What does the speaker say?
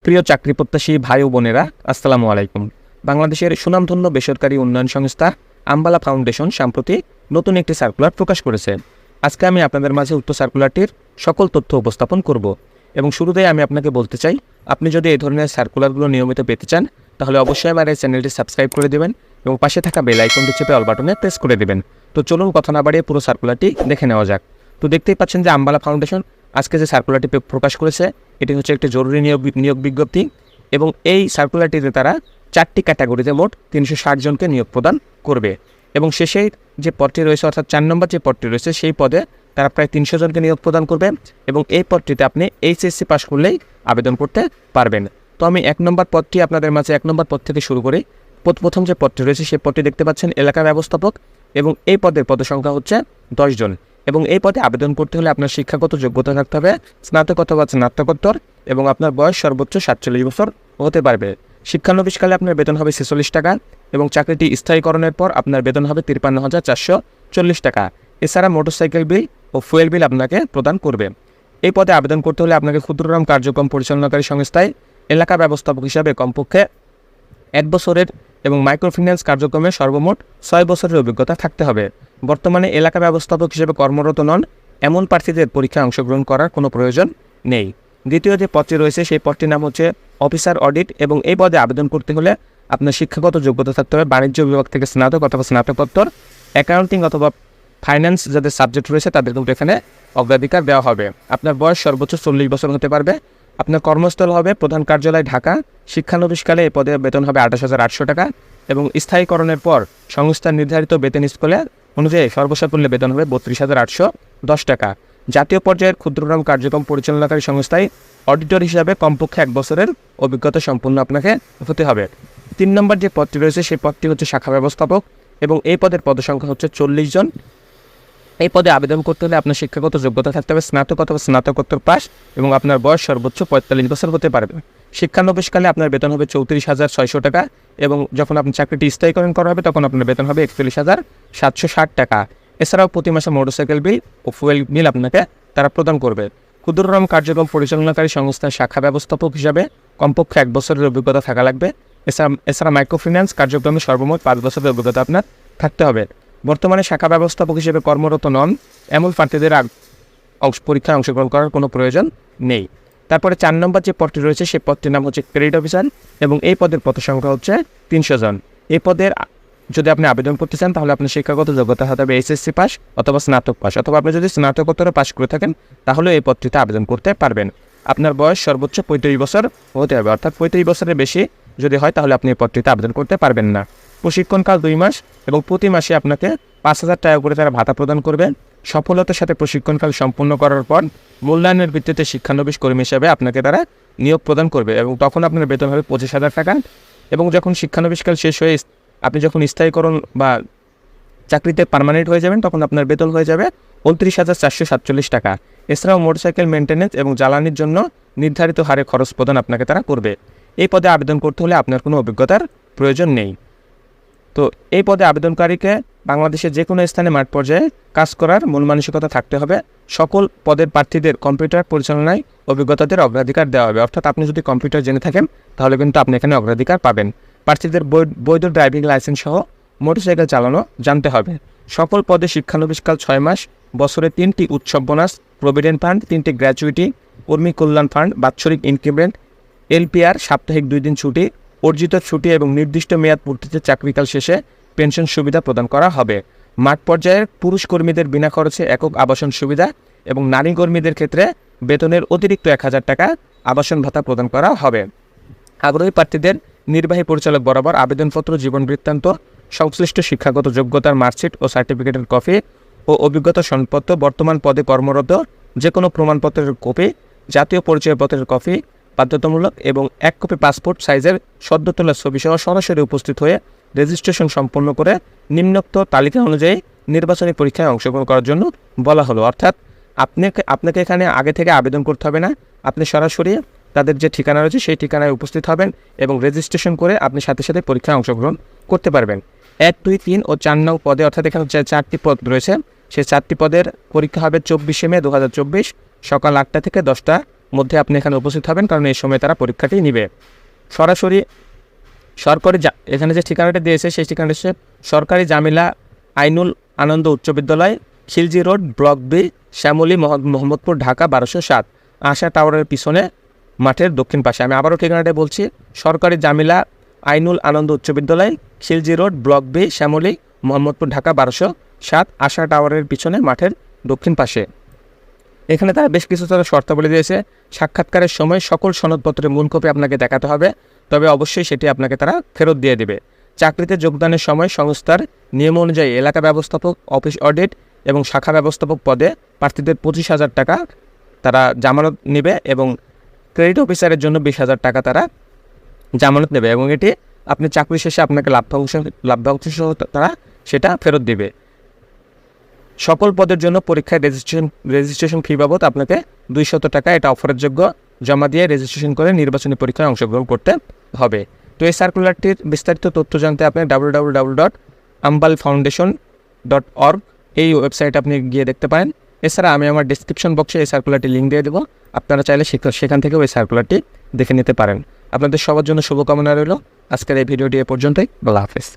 প্রিয় চাকরি প্রত্যাশী ভাই ও বোনেরা, আসসালামু আলাইকুম। বাংলাদেশের সুনামধন্য বেসরকারি উন্নয়ন সংস্থা আম্বালা ফাউন্ডেশন সাম্প্রতিক নতুন একটি সার্কুলার প্রকাশ করেছে। আজকে আমি আপনাদের মাঝে উক্ত সার্কুলারটির সকল তথ্য উপস্থাপন করব এবং শুরুতেই আমি আপনাকে বলতে চাই, আপনি যদি এই ধরনের সার্কুলারগুলো নিয়মিত পেতে চান তাহলে অবশ্যই আমার এই চ্যানেলটি সাবস্ক্রাইব করে দেবেন এবং পাশে থাকা বেল আইকনটি চেপে অল বাটনে প্রেস করে দেবেন। তো চলুন কথা না বাড়িয়ে পুরো সার্কুলারটি দেখে নেওয়া যাক। তো দেখতেই পাচ্ছেন যে আম্বালা ফাউন্ডেশন আজকে যে সার্কুলারটি প্রকাশ করেছে এটি হচ্ছে একটি জরুরি নিয়োগ বিজ্ঞপ্তি এবং এই সার্কুলারটিতে তারা 4টি ক্যাটাগরিতে মোট 360 জনকে নিয়োগ প্রদান করবে এবং শেষেই যে পদটি রয়েছে অর্থাৎ 4 নম্বর যে পদটি রয়েছে সেই পদে তারা প্রায় 300 জনকে নিয়োগ প্রদান করবে এবং এই পদটিতে আপনি এইচএসসি পাস করলেই আবেদন করতে পারবেন। তো আমি 1 নম্বর পদটি আপনাদের মাঝে 1 নম্বর পদ থেকে শুরু করি। প্রথম যে পদটি রয়েছে সেই পদটি দেখতে পাচ্ছেন এলাকা ব্যবস্থাপক এবং এই পদের পদসংখ্যা হচ্ছে 10 জন এবং এই পদে আবেদন করতে হলে আপনার শিক্ষাগত যোগ্যতা থাকতে হবে স্নাতক অথবা স্নাতকোত্তর এবং আপনার বয়স সর্বোচ্চ 47 বছর হতে পারবে। শিক্ষানবিশকালে আপনার বেতন হবে 46 টাকা এবং চাকরিটি স্থায়ীকরণের পর আপনার বেতন হবে 53,440 টাকা। এছাড়া মোটরসাইকেল বিল ও ফুয়েল বিল আপনাকে প্রদান করবে। এই পদে আবেদন করতে হলে আপনাকে ক্ষুদ্রঋণ কার্যক্রম পরিচালনাকারী সংস্থায় এলাকা ব্যবস্থাপক হিসাবে কমপক্ষে 1 বছরের এবং মাইক্রোফিন্যান্স কার্যক্রমে সর্বমোট 6 বছরের অভিজ্ঞতা থাকতে হবে। বর্তমানে এলাকা ব্যবস্থাপক হিসেবে কর্মরত নন এমন প্রার্থীদের পরীক্ষায় অংশগ্রহণ করার কোনো প্রয়োজন নেই। দ্বিতীয় যে পদটি রয়েছে সেই পদটির নাম হচ্ছে অফিসার অডিট এবং এই পদে আবেদন করতে হলে আপনার শিক্ষাগত যোগ্যতা থাকতে হবে বাণিজ্য বিভাগ থেকে স্নাতক অথবা স্নাতকোত্তর। অ্যাকাউন্টিং অথবা ফাইন্যান্স যাদের সাবজেক্ট রয়েছে তাদের কিন্তু এখানে অগ্রাধিকার দেওয়া হবে। আপনার বয়স সর্বোচ্চ 40 বছর হতে পারবে। আপনার কর্মস্থল হবে প্রধান কার্যালয় ঢাকা। শিক্ষানবিশকালে এই পদে বেতন হবে 28,800 টাকা এবং স্থায়ীকরণের পর সংস্থার নির্ধারিত বেতন স্কেলে অনুযায়ী সর্বসাকুল্যে বেতন হবে 32,810 টাকা। জাতীয় পর্যায়ের ক্ষুদ্রঋণ কার্যক্রম পরিচালনাকারী সংস্থায় অডিটর হিসাবে কমপক্ষে 1 বছরের অভিজ্ঞতা সম্পন্ন আপনাকে হতে হবে। 3 নম্বর যে পদটি রয়েছে সেই পদটি হচ্ছে শাখা ব্যবস্থাপক এবং এই পদের পদসংখ্যা হচ্ছে 40 জন। এই পদে আবেদন করতে হলে আপনার শিক্ষাগত যোগ্যতা থাকতে হবে স্নাতক অথবা স্নাতকোত্তর পাস এবং আপনার বয়স সর্বোচ্চ 45 বছর হতে পারবে। শিক্ষানবিশকালে আপনার বেতন হবে 34,600 টাকা এবং যখন আপনার চাকরিটি স্থায়ীকরণ করা হবে তখন আপনার বেতন হবে 41,760 টাকা। এছাড়াও প্রতি মাসে মোটরসাইকেল বিল ও ফুয়েল বিল আপনাকে তারা প্রদান করবে। ক্ষুদ্রঋণ কার্যক্রম পরিচালনাকারী সংস্থার শাখা ব্যবস্থাপক হিসাবে কমপক্ষে 1 বছরের অভিজ্ঞতা থাকা লাগবে। এছাড়া মাইক্রোফিন্যান্স কার্যক্রমে সর্বমোট 5 বছরের অভিজ্ঞতা আপনার থাকতে হবে। বর্তমানে শাখা ব্যবস্থাপক হিসেবে কর্মরত নন এমন প্রার্থীদের পরীক্ষায় অংশগ্রহণ করার কোনো প্রয়োজন নেই। তারপরে 4 নম্বর যে পদটি রয়েছে সেই পদটির নাম হচ্ছে ক্রেডিট অফিসার এবং এই পদের পদসংখ্যা হচ্ছে 300 জন। এই পদের যদি আপনি আবেদন করতে চান তাহলে আপনার শিক্ষাগত যোগ্যতা হতে হবে এইচএসসি পাস অথবা স্নাতক পাস অথবা আপনি যদি স্নাতকোত্তর পাস করে থাকেন তাহলে এই পদটিতে আবেদন করতে পারবেন। আপনার বয়স সর্বোচ্চ 35 বছর হতে হবে অর্থাৎ 35 বছরের বেশি যদি হয় তাহলে আপনি এই পদটিতে আবেদন করতে পারবেন না। প্রশিক্ষণকাল 2 মাস এবং প্রতি মাসে আপনাকে 5,000 টাকা করে তারা ভাতা প্রদান করবে। সফলতার সাথে প্রশিক্ষণকাল সম্পূর্ণ করার পর মূল্যায়নের ভিত্তিতে শিক্ষানবিশ কর্মী হিসেবে আপনাকে তারা নিয়োগ প্রদান করবে এবং তখন আপনার বেতন হবে 25,000 টাকা এবং যখন শিক্ষানবিশকাল শেষ হয়ে আপনি যখন স্থায়ীকরণ বা চাকরিতে পার্মানেন্ট হয়ে যাবেন তখন আপনার বেতন হয়ে যাবে 29,447 টাকা। এছাড়াও মোটরসাইকেল মেনটেন্যান্স এবং জ্বালানির জন্য নির্ধারিত হারে খরচ প্রদান আপনাকে তারা করবে। এই পদে আবেদন করতে হলে আপনার কোনো অভিজ্ঞতার প্রয়োজন নেই। তো এই পদে আবেদনকারীকে বাংলাদেশের যে কোনো স্থানে মাঠ পর্যায়ে কাজ করার মূল মানসিকতা থাকতে হবে। সকল পদের প্রার্থীদের কম্পিউটার পরিচালনায় অভিজ্ঞতাদের অগ্রাধিকার দেওয়া হবে অর্থাৎ আপনি যদি কম্পিউটার জেনে থাকেন তাহলে কিন্তু আপনি এখানে অগ্রাধিকার পাবেন। প্রার্থীদের বৈধ ড্রাইভিং লাইসেন্স সহ মোটরসাইকেল চালানো জানতে হবে। সকল পদে শিক্ষানবিশকাল 6 মাস, বছরে 3টি উৎসব বোনাস, প্রভিডেন্ট ফান্ড, 3টি গ্র্যাচুইটি, কর্মী কল্যাণ ফান্ড, বাৎসরিক ইনক্রিমেন্ট, এলপিআর, সাপ্তাহিক 2 দিন ছুটি, অর্জিত ছুটি এবং নির্দিষ্ট মেয়াদ পূর্তিতে চাকরিকাল শেষে পেনশন সুবিধা প্রদান করা হবে। মাঠ পর্যায়ের পুরুষ কর্মীদের বিনা খরচে একক আবাসন সুবিধা এবং নারী কর্মীদের ক্ষেত্রে বেতনের অতিরিক্ত 1,000 টাকা আবাসন ভাতা প্রদান করা হবে। আগ্রহী প্রার্থীদের নির্বাহী পরিচালক বরাবর আবেদনপত্র, জীবন বৃত্তান্ত, সংশ্লিষ্ট শিক্ষাগত যোগ্যতার মার্কশিট ও সার্টিফিকেটের কপি ও অভিজ্ঞতা সনদপত্র, বর্তমান পদে কর্মরত যে কোনো প্রমাণপত্রের কপি, জাতীয় পরিচয়পত্রের কপি বাধ্যতামূলক এবং 1 কপি পাসপোর্ট সাইজের সদ্য তোলা ছবি সহ সরাসরি উপস্থিত হয়ে রেজিস্ট্রেশন সম্পন্ন করে নিম্নোক্ত তালিকা অনুযায়ী নির্বাচনী পরীক্ষায় অংশগ্রহণ করার জন্য বলা হলো। অর্থাৎ আপনাকে এখানে আগে থেকে আবেদন করতে হবে না, আপনি সরাসরি তাদের যে ঠিকানা রয়েছে সেই ঠিকানায় উপস্থিত হবেন এবং রেজিস্ট্রেশন করে আপনি সাথে সাথে পরীক্ষায় অংশগ্রহণ করতে পারবেন। 1, 2, 3 ও 4 নং পদে অর্থাৎ এখানে 4টি পদ রয়েছে সেই 4টি পদের পরীক্ষা হবে 24শে মে 2024 সকাল 8টা থেকে 10টা মধ্যে আপনি এখানে উপস্থিত হবেন, কারণ এই সময় তারা পরীক্ষাটি নেবে। সরাসরি সরকারি এখানে যে ঠিকানাটা দিয়েছে সেই ঠিকানাটা হচ্ছে সরকারি জামিলা আইনুল আনন্দ উচ্চ বিদ্যালয়, Khilji road, block B, Shyamoli, Mohammadpur, Dhaka 1207, Asha টাওয়ারের পিছনে মাঠের দক্ষিণ পাশে। আমি আবারও ঠিকানাটা বলছি, সরকারি জামিলা আইনুল আনন্দ উচ্চ বিদ্যালয়, Khilji road, block B, Shyamoli, Mohammadpur, Dhaka 1207, Asha টাওয়ারের পিছনে মাঠের দক্ষিণ পাশে। এখানে তারা বেশ কিছু তারা শর্তাবলী দিয়েছে। সাক্ষাৎকারের সময় সকল সনদপত্রের মূল কপি আপনাকে দেখাতে হবে, তবে অবশ্যই সেটি আপনাকে তারা ফেরত দিয়ে দেবে। চাকরিতে যোগদানের সময় সংস্থার নিয়ম অনুযায়ী এলাকা ব্যবস্থাপক, অফিস অডিট এবং শাখা ব্যবস্থাপক পদে প্রার্থীদের 25,000 টাকা তারা জামানত নেবে এবং ক্রেডিট অফিসারের জন্য 20,000 টাকা তারা জামানত নেবে, এবং এটি আপনি চাকরি শেষে আপনাকে লাভ্যাংশ সহ তারা সেটা ফেরত দেবে। সকল পদের জন্য পরীক্ষায় রেজিস্ট্রেশন ফি বাবদ আপনাকে 200 টাকা এটা অফারের যোগ্য জমা দিয়ে রেজিস্ট্রেশন করে নির্বাচনী পরীক্ষায় অংশগ্রহণ করতে হবে। তো এই সার্কুলারটির বিস্তারিত তথ্য জানতে আপনি www.ambalfoundation.org এই ওয়েবসাইটে আপনি গিয়ে দেখতে পারেন। এছাড়া আমি আমার ডিসক্রিপশন বক্সে এই সার্কুলারটি লিঙ্ক দিয়ে দেবো, আপনারা চাইলে সেখান থেকেও এই সার্কুলারটি দেখে নিতে পারেন। আপনাদের সবার জন্য শুভকামনা রইল। আজকের এই ভিডিওটি এ পর্যন্তই। আল্লাহ হাফেজ।